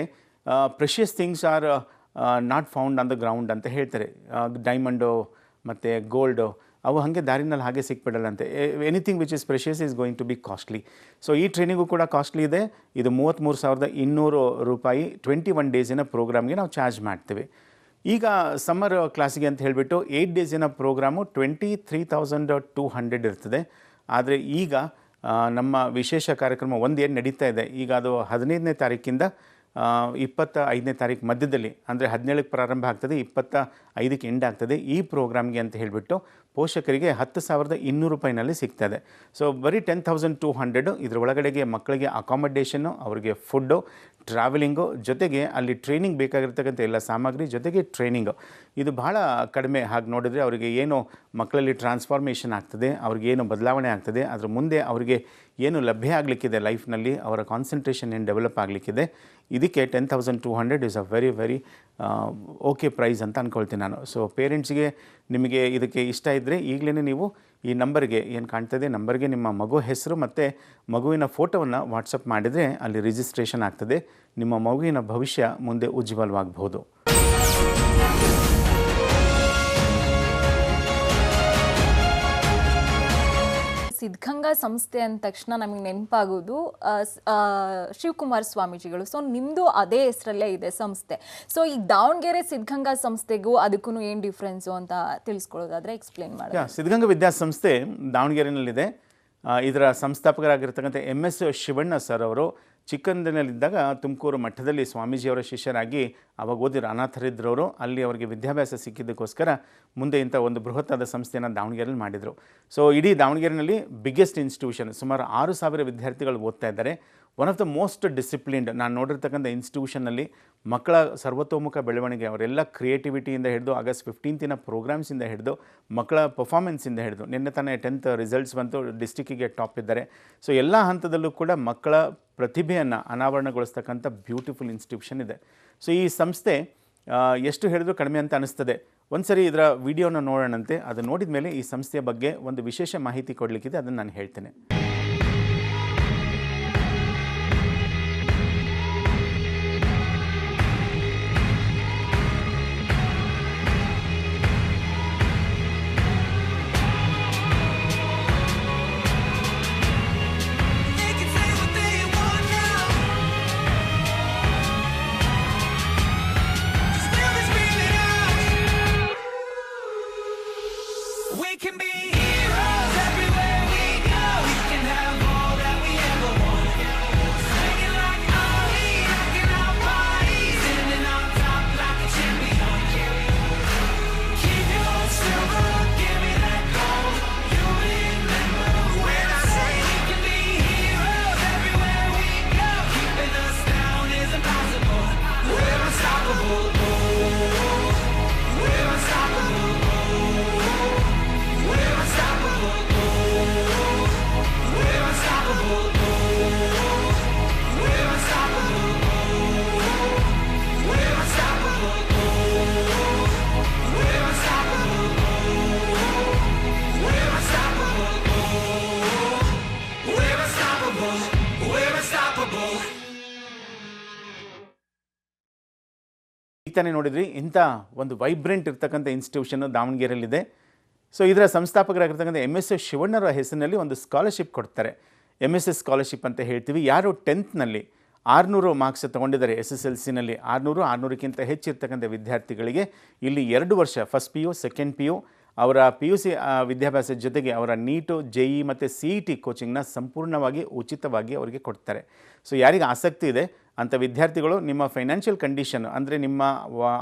precious things are not found on the ground ಅಂತ ಹೇಳ್ತಾರೆ. ಡೈಮಂಡು ಮತ್ತು ಗೋಲ್ಡು ಅವು ಹಾಗೆ ದಾರಿನಲ್ಲಿ ಹಾಗೆ ಸಿಕ್ಬಿಡಲ್ಲಂತೆ. Anything which is precious is going to be costly. So ಈ ಟ್ರೈನಿಂಗು ಕೂಡ ಕಾಸ್ಟ್ಲಿ ಇದೆ. ಇದು 33,200 ರೂಪಾಯಿ 21 ಡೇಸಿನ ಪ್ರೋಗ್ರಾಮ್ಗೆ ನಾವು ಚಾರ್ಜ್ ಮಾಡ್ತೀವಿ. ಈಗ ಸಮ್ಮರ್ ಕ್ಲಾಸಿಗೆ ಅಂತ ಹೇಳಿಬಿಟ್ಟು 8 ಡೇಸಿನ ಪ್ರೋಗ್ರಾಮು 23,200 ಇರ್ತದೆ. ಆದರೆ ಈಗ ನಮ್ಮ ವಿಶೇಷ ಕಾರ್ಯಕ್ರಮ ಒಂದು ಏನು ನಡೀತಾ ಇದೆ, ಈಗ ಅದು 15ನೇ ತಾರೀಕಿಂದ 25ನೇ ತಾರೀಕು ಮಧ್ಯದಲ್ಲಿ, ಅಂದರೆ 17ಕ್ಕೆ ಪ್ರಾರಂಭ ಆಗ್ತದೆ, 25ಕ್ಕೆ ಎಂಡ್ ಆಗ್ತದೆ. ಈ ಪ್ರೋಗ್ರಾಮ್ಗೆ ಅಂತ ಹೇಳಿಬಿಟ್ಟು ಪೋಷಕರಿಗೆ 10,200 ರೂಪಾಯಿನಲ್ಲಿ ಸಿಗ್ತದೆ. ಸೊ ಬರೀ 10,200. ಇದರ ಒಳಗಡೆಗೆ ಮಕ್ಕಳಿಗೆ ಅಕಾಮಡೇಷನ್ನು, ಅವರಿಗೆ ಫುಡ್ಡು, ಟ್ರಾವೆಲಿಂಗು, ಜೊತೆಗೆ ಅಲ್ಲಿ ಟ್ರೈನಿಂಗ್ ಬೇಕಾಗಿರ್ತಕ್ಕಂಥ ಎಲ್ಲ ಸಾಮಗ್ರಿ, ಜೊತೆಗೆ ಟ್ರೈನಿಂಗು. ಇದು ಭಾಳ ಕಡಿಮೆ. ಹಾಗೆ ನೋಡಿದರೆ ಅವರಿಗೆ ಏನು ಮಕ್ಕಳಲ್ಲಿ ಟ್ರಾನ್ಸ್ಫಾರ್ಮೇಷನ್ ಆಗ್ತದೆ, ಅವ್ರಿಗೇನು ಬದಲಾವಣೆ ಆಗ್ತದೆ, ಅದ್ರ ಮುಂದೆ ಅವರಿಗೆ ಏನು ಲಭ್ಯ ಆಗಲಿಕ್ಕಿದೆ ಲೈಫ್ನಲ್ಲಿ, ಅವರ ಕಾನ್ಸಂಟ್ರೇಷನ್ ಏನು ಡೆವಲಪ್ ಆಗಲಿಕ್ಕಿದೆ, ಇದಕ್ಕೆ 10,200 is a very very okay price ಅಂತ ಅಂದ್ಕೊಳ್ತೀನಿ ನಾನು. ಸೊ ಪೇರೆಂಟ್ಸ್ಗೆ ನಿಮಗೆ ಇದಕ್ಕೆ ಇಷ್ಟ ಇದ್ದರೆ ಈಗಲೇ ನೀವು ಈ ನಂಬರ್ಗೆ ಏನು ಕಾಣ್ತದೆ, ನಂಬರ್ಗೆ ನಿಮ್ಮ ಮಗು ಹೆಸರು ಮತ್ತು ಮಗುವಿನ ಫೋಟೋವನ್ನು ವಾಟ್ಸಪ್ ಮಾಡಿದರೆ ಅಲ್ಲಿ ರಿಜಿಸ್ಟ್ರೇಷನ್ ಆಗ್ತದೆ. ನಿಮ್ಮ ಮಗುವಿನ ಭವಿಷ್ಯ ಮುಂದೆ ಉಜ್ವಲವಾಗಬಹುದು. ಸಿದ್ಧಗಂಗಾ ಸಂಸ್ಥೆ ಅಂದ ತಕ್ಷಣ ನಮಗೆ ನೆನಪಾಗೋದು ಶಿವಕುಮಾರ್ ಸ್ವಾಮೀಜಿಗಳು. ಸೊ ನಿಮ್ಮದು ಅದೇ ಹೆಸರಲ್ಲೇ ಇದೆ ಸಂಸ್ಥೆ. ಸೊ ಈ ದಾವಣಗೆರೆ ಸಿದ್ಧಗಂಗಾ ಸಂಸ್ಥೆಗೂ ಅದಕ್ಕೂ ಏನು ಡಿಫ್ರೆನ್ಸು ಅಂತ ತಿಳಿಸ್ಕೊಳ್ಳೋದಾದರೆ ಎಕ್ಸ್ಪ್ಲೇನ್ ಮಾಡಿ. ಸಿದ್ಧಗಂಗಾ ವಿದ್ಯಾಸಂಸ್ಥೆ ದಾವಣಗೆರೆಯಲ್ಲಿದೆ. ಇದರ ಸಂಸ್ಥಾಪಕರಾಗಿರ್ತಕ್ಕಂಥ MS ಶಿವಣ್ಣ ಸರ್ ಅವರು ಚಿಕ್ಕಂದಿನಲ್ಲಿದ್ದಾಗ ತುಮಕೂರು ಮಠದಲ್ಲಿ ಸ್ವಾಮೀಜಿಯವರ ಶಿಷ್ಯರಾಗಿ ಅವಾಗ ಓದಿರೋ ಅನಾಥರಿದ್ದರವರು. ಅಲ್ಲಿ ಅವರಿಗೆ ವಿದ್ಯಾಭ್ಯಾಸ ಸಿಕ್ಕಿದ್ದಕ್ಕೋಸ್ಕರ ಮುಂದೆ ಇಂಥ ಒಂದು ಬೃಹತ್ತಾದ ಸಂಸ್ಥೆಯನ್ನು ದಾವಣಗೆರೆಯಲ್ಲಿ ಮಾಡಿದರು. ಸೊ ಇಡೀ ದಾವಣಗೆರೆಯಲ್ಲಿ ಬಿಗ್ಗೆಸ್ಟ್ ಇನ್ಸ್ಟಿಟ್ಯೂಷನ್, ಸುಮಾರು 6,000 ವಿದ್ಯಾರ್ಥಿಗಳು ಓದ್ತಾ ಇದ್ದಾರೆ. One of the most disciplined ನಾನು ನೋಡಿರ್ತಕ್ಕಂಥ ಇನ್ಸ್ಟಿಟ್ಯೂಷನ್ನಲ್ಲಿ ಮಕ್ಕಳ ಸರ್ವತೋಮುಖ ಬೆಳವಣಿಗೆ, ಅವರೆಲ್ಲ ಕ್ರಿಯೇಟಿವಿಟಿಯಿಂದ ಹಿಡಿದು ಆಗಸ್ಟ್ 15ನ ಪ್ರೋಗ್ರಾಮ್ಸಿಂದ ಹಿಡಿದು ಮಕ್ಕಳ ಪರ್ಫಾರ್ಮೆನ್ಸಿಂದ ಹಿಡಿದು, ನಿನ್ನೆ ತಾನೇ 10th ರಿಸಲ್ಟ್ಸ್ ಬಂತು, ಡಿಸ್ಟಿಕ್ಕಿಗೆ ಟಾಪ್ ಇದ್ದಾರೆ. ಸೊ ಎಲ್ಲ ಹಂತದಲ್ಲೂ ಕೂಡ ಮಕ್ಕಳ ಪ್ರತಿಭೆಯನ್ನು ಅನಾವರಣಗೊಳಿಸ್ತಕ್ಕಂಥ ಬ್ಯೂಟಿಫುಲ್ ಇನ್ಸ್ಟಿಟ್ಯೂಷನ್ ಇದೆ. ಸೊ ಈ ಸಂಸ್ಥೆ ಎಷ್ಟು ಹೇಳಿದ್ರು ಕಡಿಮೆ ಅಂತ ಅನಿಸ್ತದೆ. ಒಂದು ಸರಿ ಇದರ ವಿಡಿಯೋನ ನೋಡೋಣಂತೆ. ಅದು ನೋಡಿದ ಮೇಲೆ ಈ ಸಂಸ್ಥೆಯ ಬಗ್ಗೆ ಒಂದು ವಿಶೇಷ ಮಾಹಿತಿ ಕೊಡಲಿಕ್ಕಿದೆ, ಅದನ್ನು ನಾನು ಹೇಳ್ತೇನೆ. When ಈಗ ತಾನೇ ನೋಡಿದ್ರಿ ಇಂಥ ಒಂದು ವೈಬ್ರೆಂಟ್ ಇರ್ತಕ್ಕಂಥ ಇನ್ಸ್ಟಿಟ್ಯೂಷನ್ನು ದಾವಣಗೆರೆಯಲ್ಲಿದೆ. ಸೊ ಇದರ ಸಂಸ್ಥಾಪಕರಾಗಿರ್ತಕ್ಕಂಥ MS ಶಿವಣ್ಣರ ಹೆಸರಿನಲ್ಲಿ ಒಂದು ಸ್ಕಾಲರ್ಶಿಪ್ ಕೊಡ್ತಾರೆ. MS ಸ್ಕಾಲರ್ಶಿಪ್ ಅಂತ ಹೇಳ್ತೀವಿ. ಯಾರು 10th 600 ಮಾರ್ಕ್ಸ್ ತೊಗೊಂಡಿದ್ದಾರೆ, SSLCನಲ್ಲಿ 600ಕ್ಕಿಂತ ಹೆಚ್ಚಿರ್ತಕ್ಕಂಥ ವಿದ್ಯಾರ್ಥಿಗಳಿಗೆ ಇಲ್ಲಿ 2 ವರ್ಷ ಫಸ್ಟ್ PU ಸೆಕೆಂಡ್ PU ಅವರ PUC ವಿದ್ಯಾಭ್ಯಾಸದ ಜೊತೆಗೆ ಅವರ ನೀಟು JE ಮತ್ತು CET ಕೋಚಿಂಗ್ನ ಸಂಪೂರ್ಣವಾಗಿ ಉಚಿತವಾಗಿ ಅವರಿಗೆ ಕೊಡ್ತಾರೆ. ಸೊ ಯಾರಿಗೆ ಆಸಕ್ತಿ ಇದೆ ಅಂಥ ವಿದ್ಯಾರ್ಥಿಗಳು ನಿಮ್ಮ ಫೈನಾನ್ಷಿಯಲ್ ಕಂಡೀಷನ್ ಅಂದರೆ ನಿಮ್ಮ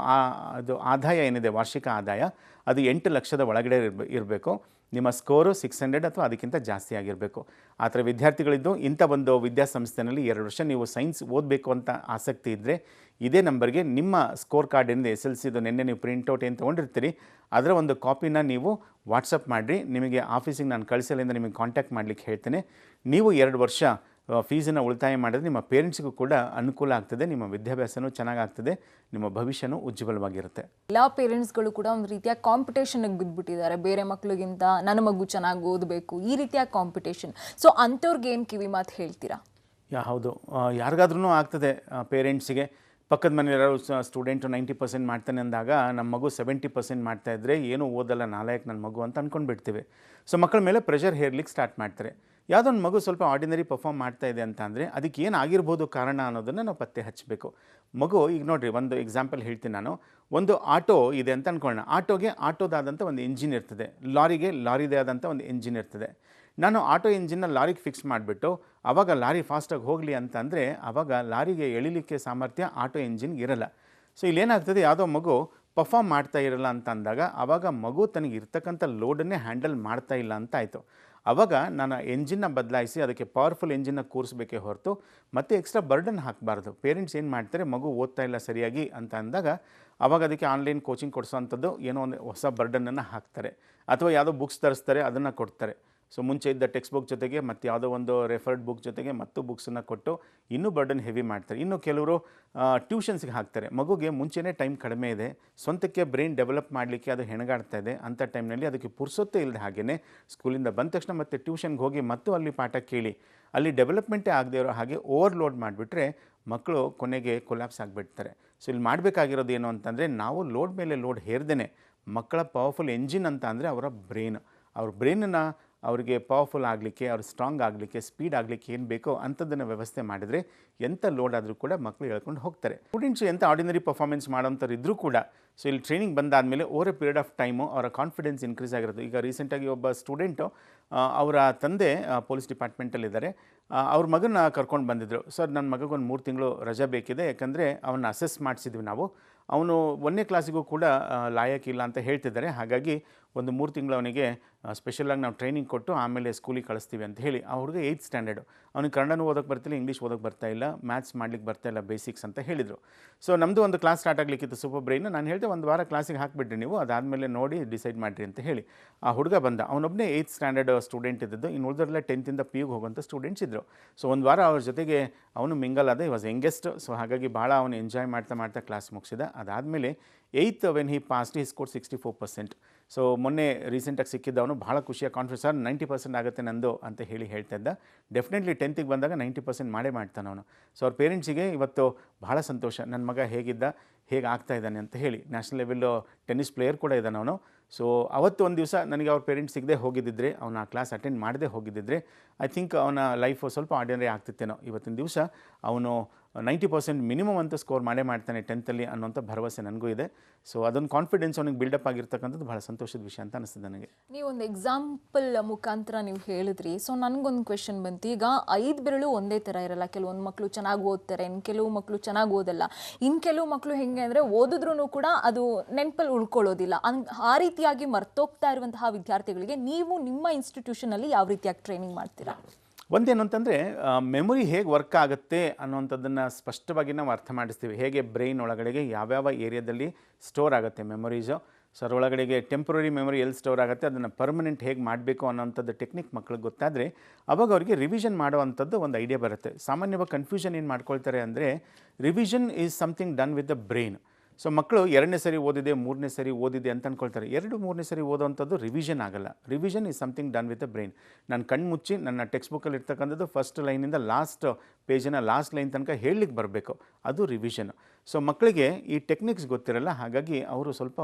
ಅದು ಆದಾಯ ಏನಿದೆ ವಾರ್ಷಿಕ ಆದಾಯ ಅದು 8 ಲಕ್ಷದ ಒಳಗಡೆ ಇರಬೇಕು. ನಿಮ್ಮ ಸ್ಕೋರು 600 ಅಥವಾ ಅದಕ್ಕಿಂತ ಜಾಸ್ತಿ ಆಗಿರಬೇಕು. ಆ ಥರ ವಿದ್ಯಾರ್ಥಿಗಳಿದ್ದು ಇಂಥ ಒಂದು ವಿದ್ಯಾಸಂಸ್ಥೆಯಲ್ಲಿ 2 ವರ್ಷ ನೀವು ಸೈನ್ಸ್ ಓದಬೇಕು ಅಂತ ಆಸಕ್ತಿ ಇದ್ದರೆ ಇದೇ ನಂಬರ್ಗೆ ನಿಮ್ಮ ಸ್ಕೋರ್ ಕಾರ್ಡ್ ಏನಿದೆ SSLCದು ನಿನ್ನೆ ನೀವು ಪ್ರಿಂಟೌಟ್ ಏನು ತೊಗೊಂಡಿರ್ತೀರಿ ಅದರ ಒಂದು ಕಾಪಿನ ನೀವು ವಾಟ್ಸಪ್ ಮಾಡಿರಿ. ನಿಮಗೆ ಆಫೀಸಿಗೆ ನಾನು ಕಳಿಸಲಿಂದ ನಿಮಗೆ ಕಾಂಟ್ಯಾಕ್ಟ್ ಮಾಡಲಿಕ್ಕೆ ಹೇಳ್ತೇನೆ. ನೀವು 2 ವರ್ಷ ಫೀಸನ್ನು ಉಳಿತಾಯ ಮಾಡಿದ್ರೆ ನಿಮ್ಮ ಪೇರೆಂಟ್ಸ್ಗೂ ಕೂಡ ಅನುಕೂಲ ಆಗ್ತದೆ, ನಿಮ್ಮ ವಿದ್ಯಾಭ್ಯಾಸನೂ ಚೆನ್ನಾಗಾಗ್ತದೆ, ನಿಮ್ಮ ಭವಿಷ್ಯನೂ ಉಜ್ವಲವಾಗಿರುತ್ತೆ. ಎಲ್ಲ ಪೇರೆಂಟ್ಸ್ಗಳು ಕೂಡ ಒಂದು ರೀತಿಯ ಕಾಂಪಿಟೇಷನ್ಗೆ ಬಿದ್ದುಬಿಟ್ಟಿದ್ದಾರೆ. ಬೇರೆ ಮಕ್ಕಳಿಗಿಂತ ನನ್ನ ಮಗು ಚೆನ್ನಾಗಿ ಓದಬೇಕು ಈ ರೀತಿಯ ಕಾಂಪಿಟೇಷನ್. ಸೊ ಅಂಥವ್ರಿಗೆ ಏನು ಕಿವಿ ಮಾತು ಹೇಳ್ತೀರಾ? ಹೌದು, ಯಾರಿಗಾದ್ರೂ ಆಗ್ತದೆ. ಪೇರೆಂಟ್ಸಿಗೆ ಪಕ್ಕದ ಮನೆಯವರು ಸ್ಟೂಡೆಂಟು 90% ಮಾಡ್ತಾನೆ ಅಂದಾಗ ನಮ್ಮ ಮಗು 70% ಮಾಡ್ತಾಯಿದ್ರೆ ಏನೂ ಓದಲ್ಲ ನಾಲಾಯಕ್ ನನ್ನ ಮಗು ಅಂತ ಅಂದ್ಕೊಂಡು ಬಿಡ್ತೀವಿ. ಸೊ ಮಕ್ಕಳ ಮೇಲೆ ಪ್ರೆಷರ್ ಹೇರ್ಲಿಕ್ಕೆ ಸ್ಟಾರ್ಟ್ ಮಾಡ್ತಾರೆ. ಯಾವುದೋ ಒಂದು ಮಗು ಸ್ವಲ್ಪ ಆರ್ಡಿನರಿ ಪರ್ಫಾರ್ಮ್ ಮಾಡ್ತಾ ಇದೆ ಅಂತ ಅಂದರೆ ಅದಕ್ಕೆ ಏನಾಗಿರ್ಬೋದು ಕಾರಣ ಅನ್ನೋದನ್ನು ನಾವು ಪತ್ತೆ ಹಚ್ಚಬೇಕು. ಮಗು ಈಗ ನೋಡಿರಿ, ಒಂದು ಎಕ್ಸಾಂಪಲ್ ಹೇಳ್ತೀನಿ ನಾನು. ಒಂದು ಆಟೋ ಇದೆ ಅಂತ ಅಂದ್ಕೊಳ್ಳೋಣ. ಆಟೋಗೆ ಆಟೋದಾದಂಥ ಒಂದು ಇಂಜಿನ್ ಇರ್ತದೆ, ಲಾರಿಗೆ ಲಾರಿದೇ ಆದಂಥ ಒಂದು ಇಂಜಿನ್ ಇರ್ತದೆ. ನಾನು ಆಟೋ ಇಂಜಿನ್ನ ಲಾರಿಗೆ ಫಿಕ್ಸ್ ಮಾಡಿಬಿಟ್ಟು ಆವಾಗ ಲಾರಿ ಫಾಸ್ಟಾಗಿ ಹೋಗಲಿ ಅಂತಂದರೆ ಆವಾಗ ಲಾರಿಗೆ ಎಳಿಲಿಕ್ಕೆ ಸಾಮರ್ಥ್ಯ ಆಟೋ ಇಂಜಿನ್ಗೆ ಇರಲ್ಲ. ಸೊ ಇಲ್ಲೇನಾಗ್ತದೆ, ಯಾವುದೋ ಮಗು ಪರ್ಫಾರ್ಮ್ ಮಾಡ್ತಾ ಇರಲ್ಲ ಅಂತ ಅಂದಾಗ ಆವಾಗ ಮಗು ತನಗೆ ಇರ್ತಕ್ಕಂಥ ಲೋಡನ್ನೇ ಹ್ಯಾಂಡಲ್ ಮಾಡ್ತಾ ಇಲ್ಲ ಅಂತ ಆಯಿತು. ಆವಾಗ ನಾನು ಎಂಜಿನ್ನ ಬದಲಾಯಿಸಿ ಅದಕ್ಕೆ ಪವರ್ಫುಲ್ ಎಂಜಿನ್ನ ಕೂರಿಸ್ಬೇಕೇ ಹೊರತು ಮತ್ತೆ ಎಕ್ಸ್ಟ್ರಾ ಬರ್ಡನ್ ಹಾಕಬಾರ್ದು. ಪೇರೆಂಟ್ಸ್ ಏನು ಮಾಡ್ತಾರೆ, ಮಗು ಓದ್ತಾ ಇಲ್ಲ ಸರಿಯಾಗಿ ಅಂತ ಅಂದಾಗ ಆವಾಗ ಅದಕ್ಕೆ ಆನ್ಲೈನ್ ಕೋಚಿಂಗ್ ಕೊಡಿಸೋವಂಥದ್ದು ಏನೋ ಒಂದು ಹೊಸ ಬರ್ಡನನ್ನು ಹಾಕ್ತಾರೆ, ಅಥವಾ ಯಾವುದೋ ಬುಕ್ಸ್ ತರಿಸ್ತಾರೆ ಅದನ್ನು ಕೊಡ್ತಾರೆ. ಸೊ ಮುಂಚೆ ಇದ್ದ ಟೆಕ್ಸ್ಟ್ ಬುಕ್ ಜೊತೆಗೆ ಮತ್ತು ಯಾವುದೋ ಒಂದು ರೆಫರ್ಡ್ ಬುಕ್ ಜೊತೆಗೆ ಮತ್ತು ಬುಕ್ಸನ್ನು ಕೊಟ್ಟು ಇನ್ನೂ ಬರ್ಡನ್ ಹೆವಿ ಮಾಡ್ತಾರೆ. ಇನ್ನು ಕೆಲವರು ಟ್ಯೂಷನ್ಸ್ಗೆ ಹಾಕ್ತಾರೆ. ಮಗುಗೆ ಮುಂಚೆನೇ ಟೈಮ್ ಕಡಿಮೆ ಇದೆ, ಸ್ವಂತಕ್ಕೆ ಬ್ರೈನ್ ಡೆವಲಪ್ ಮಾಡಲಿಕ್ಕೆ ಅದು ಹೆಣಗಾಡ್ತಾ ಇದೆ. ಅಂಥ ಟೈಮ್ನಲ್ಲಿ ಅದಕ್ಕೆ ಪುರ್ಸೊತ್ತೇ ಇಲ್ಲದೆ ಹಾಗೆಯೇ ಸ್ಕೂಲಿಂದ ಬಂದ ತಕ್ಷಣ ಮತ್ತೆ ಟ್ಯೂಷನ್ಗೆ ಹೋಗಿ ಮತ್ತು ಅಲ್ಲಿ ಪಾಠ ಕೇಳಿ ಅಲ್ಲಿ ಡೆವಲಪ್ಮೆಂಟೇ ಆಗದೆ ಇರೋ ಹಾಗೆ ಓವರ್ಲೋಡ್ ಮಾಡಿಬಿಟ್ರೆ ಮಕ್ಕಳು ಕೊನೆಗೆ ಕೊಲ್ಯಾಪ್ಸ್ ಆಗಿಬಿಡ್ತಾರೆ. ಸೊ ಇಲ್ಲಿ ಮಾಡಬೇಕಾಗಿರೋದು ಏನು ಅಂತಂದರೆ, ನಾವು ಲೋಡ್ ಮೇಲೆ ಲೋಡ್ ಹೇರ್ದೇ ಮಕ್ಕಳ ಪವರ್ಫುಲ್ ಎಂಜಿನ್ ಅಂತ ಅಂದರೆ ಅವರ ಬ್ರೈನ್, ಅವ್ರ ಬ್ರೈನನ್ನು ಅವರಿಗೆ ಪವರ್ಫುಲ್ ಆಗಲಿಕ್ಕೆ, ಅವ್ರು ಸ್ಟ್ರಾಂಗ್ ಆಗಲಿಕ್ಕೆ, ಸ್ಪೀಡ್ ಆಗಲಿಕ್ಕೆ ಏನು ಬೇಕೋ ಅಂಥದ್ದನ್ನು ವ್ಯವಸ್ಥೆ ಮಾಡಿದರೆ ಎಂಥ ಲೋಡ್ ಆದರೂ ಕೂಡ ಮಕ್ಕಳು ಹೇಳ್ಕೊಂಡು ಹೋಗ್ತಾರೆ. ಸ್ಟೂಡೆಂಟ್ಸ್ ಎಂಥ ಆರ್ಡಿನರಿ ಪರ್ಫಾರ್ಮೆನ್ಸ್ ಮಾಡೋಂಥವ್ರು ಇದ್ದರೂ ಕೂಡ ಸೊ ಇಲ್ಲಿ ಟ್ರೈನಿಂಗ್ ಬಂದಾದಮೇಲೆ over a period of time ಅವರ ಕಾನ್ಫಿಡೆನ್ಸ್ ಇನ್ಕ್ರೀಸ್ ಆಗಿರೋದು. ಈಗ ರೀಸೆಂಟಾಗಿ ಒಬ್ಬ ಸ್ಟೂಡೆಂಟು ಅವರ ತಂದೆ ಪೊಲೀಸ್ ಡಿಪಾರ್ಟ್ಮೆಂಟಲ್ಲಿದ್ದಾರೆ. ಅವ್ರ ಮಗನ ಕರ್ಕೊಂಡು ಬಂದಿದ್ದರು. ಸರ್ ನನ್ನ ಮಗಗೊಂದು 3 ತಿಂಗಳು ರಜೆ ಬೇಕಿದೆ, ಯಾಕಂದರೆ ಅವನ್ನ ಅಸೆಸ್ ಮಾಡಿಸಿದ್ವಿ ನಾವು, ಅವನು 1ನೇ ಕ್ಲಾಸಿಗೂ ಕೂಡ ಲಾಯಕ್ಕಿಲ್ಲ ಅಂತ ಹೇಳ್ತಿದ್ದಾರೆ. ಹಾಗಾಗಿ ಒಂದು 3 ತಿಂಗಳು ಅವನಿಗೆ ಸ್ಪೆಷಲಾಗಿ ನಾವು ಟ್ರೈನಿಂಗ್ ಕೊಟ್ಟು ಆಮೇಲೆ ಸ್ಕೂಲಿಗೆ ಕಳಿಸ್ತೀವಿ ಅಂತ ಹೇಳಿ. ಆ ಹುಡುಗ 8th ಸ್ಟ್ಯಾಂಡರ್ಡು, ಅವನಿಗೆ ಕನ್ನಡನೂ ಓದೋಕ್ಕೆ ಬರ್ತಿಲ್ಲ, ಇಂಗ್ಲೀಷ್ ಓದೋಕ್ಕೆ ಬರ್ತಾಯಿಲ್ಲ, ಮ್ಯಾಥ್ಸ್ ಮಾಡ್ಲಿಕ್ಕೆ ಬರ್ತಾಯಿಲ್ಲ, ಬೇಸಿಕ್ಸ್ ಅಂತ ಹೇಳಿದರು. ಸೊ ನಮ್ಮದು ಒಂದು ಕ್ಲಾಸ್ ಸ್ಟಾರ್ಟ್ ಆಗಲಿಕ್ಕಿತ್ತು ಸೂಪರ್ ಬ್ರೈನ್. ನಾನು ಹೇಳಿದೆ ಒಂದು ವಾರ ಕ್ಲಾಸಿಗೆ ಹಾಕಿಬಿಡ್ರಿ ನೀವು, ಅದಾದಮೇಲೆ ನೋಡಿ ಡಿಸೈಡ್ ಮಾಡಿರಿ ಅಂತ ಹೇಳಿ. ಆ ಹುಡುಗ ಬಂದ, ಅವನೊಬ್ಬನೇ 8th ಸ್ಟ್ಯಾಂಡರ್ಡ್ ಸ್ಟೂಡೆಂಟ್ ಇದ್ದದ್ದು, ಇನ್ನು ಉಳಿದ್ರೆಲ್ಲ 10th PUಗೆ ಹೋಗುವಂಥ ಸ್ಟೂಡೆಂಟ್ಸ್ ಇದ್ದರು. ಸೊ ಒಂದು ವಾರ ಅವ್ರ ಜೊತೆಗೆ ಅವನು ಮಿಂಗಲ್ ಆದ, ಈ ವಾಸ್ ಯಂಗೆಸ್ಟ್. ಸೊ ಹಾಗಾಗಿ ಭಾಳ ಅವನು ಎಂಜಾಯ್ ಮಾಡ್ತಾ ಕ್ಲಾಸ್ ಮುಗಿಸಿದ. ಅದಾದಮೇಲೆ 8th when he passed he score 64%. So ಮೊನ್ನೆ ರೀಸೆಂಟಾಗಿ ಸಿಕ್ಕಿದ್ದವನು ಭಾಳ ಖುಷಿಯ ಕಾನ್ಫಿಡೆನ್ಸ್, ಸರ್ 90% ಆಗುತ್ತೆ ನಂದು ಅಂತ ಹೇಳ್ತಾ ಇದ್ದ. ಡೆಫಿನೆಟ್ಲಿ 10th ಬಂದಾಗ 90% ಮಾಡೇ ಮಾಡ್ತಾನೆ ಅವನು. ಸೊ ಅವ್ರ ಪೇರೆಂಟ್ಸಿಗೆ ಇವತ್ತು ಭಾಳ ಸಂತೋಷ, ನನ್ನ ಮಗ ಹೇಗಿದ್ದ, ಹೇಗೆ ಆಗ್ತಾ ಇದ್ದಾನೆ ಅಂತ ಹೇಳಿ. ನ್ಯಾಷನಲ್ ಲೆವೆಲ್ ಟೆನ್ನಿಸ್ ಪ್ಲೇಯರ್ ಕೂಡ ಇದ್ದಾನೆ ಅವನು. ಸೊ ಅವತ್ತು ಒಂದು ದಿವಸ ನನಗೆ ಅವ್ರ ಪೇರೆಂಟ್ಸ್ ಸಿಗದೆ ಹೋಗಿದ್ದಿದ್ರೆ, ಅವನ ಆ ಕ್ಲಾಸ್ ಅಟೆಂಡ್ ಮಾಡದೆ ಹೋಗಿದ್ದಿದ್ರೆ ಐ ಥಿಂಕ್ ಅವನ ಲೈಫು ಸ್ವಲ್ಪ ಆರ್ಡಿನರಿ ಆಗ್ತಿತ್ತೇನೋ. ಇವತ್ತಿನ ದಿವಸ ಅವನು 90% ಮಿನಿಮಮ್ ಅಂತ ಸ್ಕೋರ್ ಮಾಡೇ ಮಾಡ್ತಾನೆ 10th ಅನ್ನೋಂಥ ಭರವಸೆ ನನಗೂ ಇದೆ. ಸೊ ಅದೊಂದು ಕಾನ್ಫಿಡೆನ್ಸ್ ಅವನಿಗೆ ಬಿಲ್ಡಪ್ ಆಗಿರ್ತಕ್ಕಂಥದ್ದು ಭಾಳ ಸಂತೋಷದ ವಿಷಯ ಅಂತ ಅನಿಸ್ತದೆ ನನಗೆ. ನೀವು ಒಂದು ಎಕ್ಸಾಂಪಲ್ ಮುಖಾಂತರ ನೀವು ಹೇಳಿದ್ರಿ. ಸೊ ನನಗೊಂದು ಕ್ವೆಶನ್ ಬಂತು. ಈಗ 5 ಬೆರಳು ಒಂದೇ ಥರ ಇರಲ್ಲ. ಕೆಲವೊಂದು ಮಕ್ಕಳು ಚೆನ್ನಾಗಿ ಓದ್ತಾರೆ, ಇನ್ನು ಕೆಲವು ಮಕ್ಕಳು ಚೆನ್ನಾಗಿ ಓದಲ್ಲ. ಇನ್ನು ಕೆಲವು ಮಕ್ಕಳು ಹೆಂಗೆ ಅಂದರೆ ಓದಿದ್ರೂ ಕೂಡ ಅದು ನೆನಪಲ್ಲಿ ಉಳ್ಕೊಳ್ಳೋದಿಲ್ಲ. ಆ ರೀತಿಯಾಗಿ ಮರ್ತೋಗ್ತಾ ಇರುವಂತಹ ವಿದ್ಯಾರ್ಥಿಗಳಿಗೆ ನೀವು ನಿಮ್ಮ ಇನ್ಸ್ಟಿಟ್ಯೂಷನಲ್ಲಿ ಯಾವ ರೀತಿಯಾಗಿ ಟ್ರೈನಿಂಗ್ ಮಾಡ್ತೀರಾ? ಒಂದೇನು ಅಂತಂದರೆ, ಮೆಮೊರಿ ಹೇಗೆ ವರ್ಕ್ ಆಗುತ್ತೆ ಅನ್ನೋವಂಥದ್ದನ್ನು ಸ್ಪಷ್ಟವಾಗಿ ನಾವು ಅರ್ಥ ಮಾಡಿಸ್ತೀವಿ. ಹೇಗೆ ಬ್ರೈನ್ ಒಳಗಡೆಗೆ ಯಾವ್ಯಾವ ಏರಿಯಾದಲ್ಲಿ ಸ್ಟೋರ್ ಆಗುತ್ತೆ ಮೆಮೊರೀಸು, ಸೊ ಅದರೊಳಗಡೆಗೆ ಟೆಂಪ್ರರಿ ಮೆಮೊರಿ ಎಲ್ಲಿ ಸ್ಟೋರ್ ಆಗುತ್ತೆ, ಅದನ್ನು ಪರ್ಮನೆಂಟ್ ಹೇಗೆ ಮಾಡಬೇಕು ಅನ್ನೋಂಥದ್ದು ಟೆಕ್ನಿಕ್ ಮಕ್ಳಿಗೆ ಗೊತ್ತಾದರೆ ಅವಾಗ ಅವರಿಗೆ ರಿವಿಷನ್ ಮಾಡುವಂಥದ್ದು ಒಂದು ಐಡಿಯಾ ಬರುತ್ತೆ. ಸಾಮಾನ್ಯವಾಗಿ ಕನ್ಫ್ಯೂಷನ್ ಏನು ಮಾಡ್ಕೊಳ್ತಾರೆ ಅಂದರೆ, revision is something done with the brain. So ಮಕ್ಕಳು 2ನೇ ಸರಿ ಓದಿದೆ, 3ನೇ ಸರಿ ಓದಿದೆ ಅಂತ ಅಂದ್ಕೊಳ್ತಾರೆ. 2-3ನೇ ಸರಿ ಓದೋವಂಥದ್ದು ರಿವಿಷನ್ ಆಗಲ್ಲ. Revision is something done with the brain. ನಾನು ಕಣ್ಣು ಮುಚ್ಚಿ ನನ್ನ ಟೆಕ್ಸ್ಟ್ ಬುಕ್ಕಲ್ಲಿ ಇರ್ತಕ್ಕಂಥದ್ದು ಫಸ್ಟ್ ಲೈನಿಂದ ಲಾಸ್ಟ್ ಪೇಜನ್ನು ಲಾಸ್ಟ್ ಲೈನ್ ತನಕ ಹೇಳಲಿಕ್ಕೆ ಬರಬೇಕು, ಅದು ರಿವಿಷನ್. ಸೊ ಮಕ್ಕಳಿಗೆ ಈ ಟೆಕ್ನಿಕ್ಸ್ ಗೊತ್ತಿರಲ್ಲ, ಹಾಗಾಗಿ ಅವರು ಸ್ವಲ್ಪ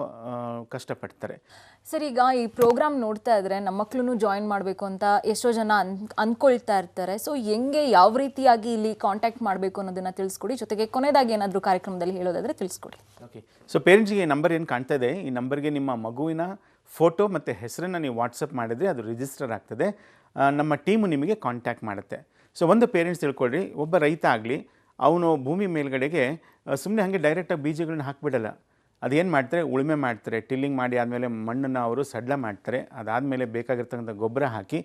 ಕಷ್ಟಪಡ್ತಾರೆ. ಸರ್, ಈಗ ಈ ಪ್ರೋಗ್ರಾಮ್ ನೋಡ್ತಾ ಇದ್ರೆ ನಮ್ಮ ಮಕ್ಕಳನ್ನು ಜಾಯಿನ್ ಮಾಡಬೇಕು ಅಂತ ಎಷ್ಟೋ ಜನ ಅಂದ್ಕೊಳ್ತಾ ಇರ್ತಾರೆ. ಸೊ ಹೆಂಗೆ, ಯಾವ ರೀತಿಯಾಗಿ ಇಲ್ಲಿ ಕಾಂಟ್ಯಾಕ್ಟ್ ಮಾಡಬೇಕು ಅನ್ನೋದನ್ನು ತಿಳಿಸ್ಕೊಡಿ. ಜೊತೆಗೆ ಕೊನೆಯದಾಗಿ ಏನಾದರೂ ಕಾರ್ಯಕ್ರಮದಲ್ಲಿ ಹೇಳೋದಾದರೆ ತಿಳಿಸ್ಕೊಡಿ. ಓಕೆ, ಸೊ ಪೇರೆಂಟ್ಸ್ಗೆ ಈ ನಂಬರ್ ಏನು ಕಾಣ್ತಾ ಇದೆ, ಈ ನಂಬರ್ಗೆ ನಿಮ್ಮ ಮಗುವಿನ ಫೋಟೋ ಮತ್ತು ಹೆಸರನ್ನು ನೀವು ವಾಟ್ಸಪ್ ಮಾಡಿದರೆ ಅದು ರಿಜಿಸ್ಟರ್ ಆಗ್ತದೆ. ನಮ್ಮ ಟೀಮು ನಿಮಗೆ ಕಾಂಟ್ಯಾಕ್ಟ್ ಮಾಡುತ್ತೆ. ಸೊ ಒಂದು ಪೇರೆಂಟ್ಸ್ ತಿಳ್ಕೊಳ್ರಿ, ಒಬ್ಬ ರೈತ ಆಗಲಿ, ಅವನು ಭೂಮಿ ಮೇಲ್ಗಡೆಗೆ ಸುಮ್ಮನೆ ಹಾಗೆ ಡೈರೆಕ್ಟಾಗಿ ಬೀಜಗಳನ್ನ ಹಾಕಿಬಿಡಲ್ಲ. ಅದೇನು ಮಾಡ್ತಾರೆ, ಉಳುಮೆ ಮಾಡ್ತಾರೆ, ಟಿಲ್ಲಿಂಗ್ ಮಾಡಿ ಆದಮೇಲೆ ಮಣ್ಣನ್ನು ಅವರು ಸಡ್ಲ ಮಾಡ್ತಾರೆ. ಅದಾದಮೇಲೆ ಬೇಕಾಗಿರ್ತಕ್ಕಂಥ ಗೊಬ್ಬರ ಹಾಕಿ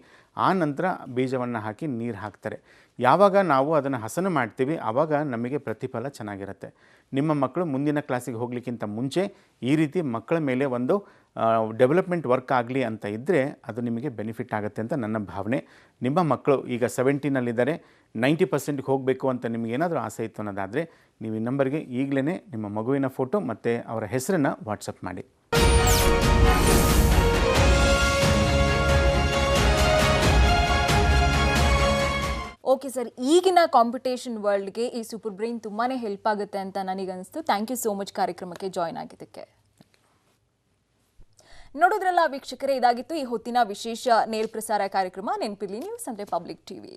ಆ ನಂತರ ಬೀಜವನ್ನು ಹಾಕಿ ನೀರು ಹಾಕ್ತಾರೆ. ಯಾವಾಗ ನಾವು ಅದನ್ನು ಹಸನು ಮಾಡ್ತೀವಿ ಆವಾಗ ನಮಗೆ ಪ್ರತಿಫಲ ಚೆನ್ನಾಗಿರುತ್ತೆ. ನಿಮ್ಮ ಮಕ್ಕಳು ಮುಂದಿನ ಕ್ಲಾಸಿಗೆ ಹೋಗಲಿಕ್ಕಿಂತ ಮುಂಚೆ ಈ ರೀತಿ ಮಕ್ಕಳ ಮೇಲೆ ಒಂದು ಡೆವಲಪ್ಮೆಂಟ್ ವರ್ಕ್ ಆಗಲಿ ಅಂತ ಇದ್ದರೆ ಅದು ನಿಮಗೆ ಬೆನಿಫಿಟ್ ಆಗುತ್ತೆ ಅಂತ ನನ್ನ ಭಾವನೆ. ನಿಮ್ಮ ಮಕ್ಕಳು ಈಗ 70ನಲ್ಲಿದ್ದಾರೆ, 90%ಗೆ ಹೋಗಬೇಕು ಅಂತ ನಿಮಗೇನಾದರೂ ಆಸೆ ಇತ್ತು ಅನ್ನೋದಾದರೆ ನೀವು ಈ ನಂಬರ್ಗೆ ಈಗಲೇ ನಿಮ್ಮ ಮಗುವಿನ ಫೋಟೋ ಮತ್ತು ಅವರ ಹೆಸರನ್ನು ವಾಟ್ಸಪ್ ಮಾಡಿ. ಓಕೆ ಸರ್, ಈಗಿನ ಕಾಂಪಿಟೇಷನ್ ವರ್ಲ್ಡ್ಗೆ ಈ ಸೂಪರ್ ಬ್ರೈನ್ ತುಂಬಾ ಹೆಲ್ಪ್ ಆಗುತ್ತೆ ಅಂತ ನನಗನ್ನಿಸ್ತು. ಥ್ಯಾಂಕ್ ಯು ಸೋ ಮಚ್ ಕಾರ್ಯಕ್ರಮಕ್ಕೆ ಜಾಯ್ನ್ ಆಗಿದ್ದಕ್ಕೆ. ನೋಡೋದ್ರಲ್ಲ ವೀಕ್ಷಕರೇ, ಇದಾಗಿತ್ತು ಈ ಹೊತ್ತಿನ ವಿಶೇಷ ನೇರ ಪ್ರಸಾರ ಕಾರ್ಯಕ್ರಮ. ನೆನಪಿರ್ಲಿ, ನ್ಯೂಸ್ ಅಂದರೆ ಪಬ್ಲಿಕ್ ಟಿವಿ.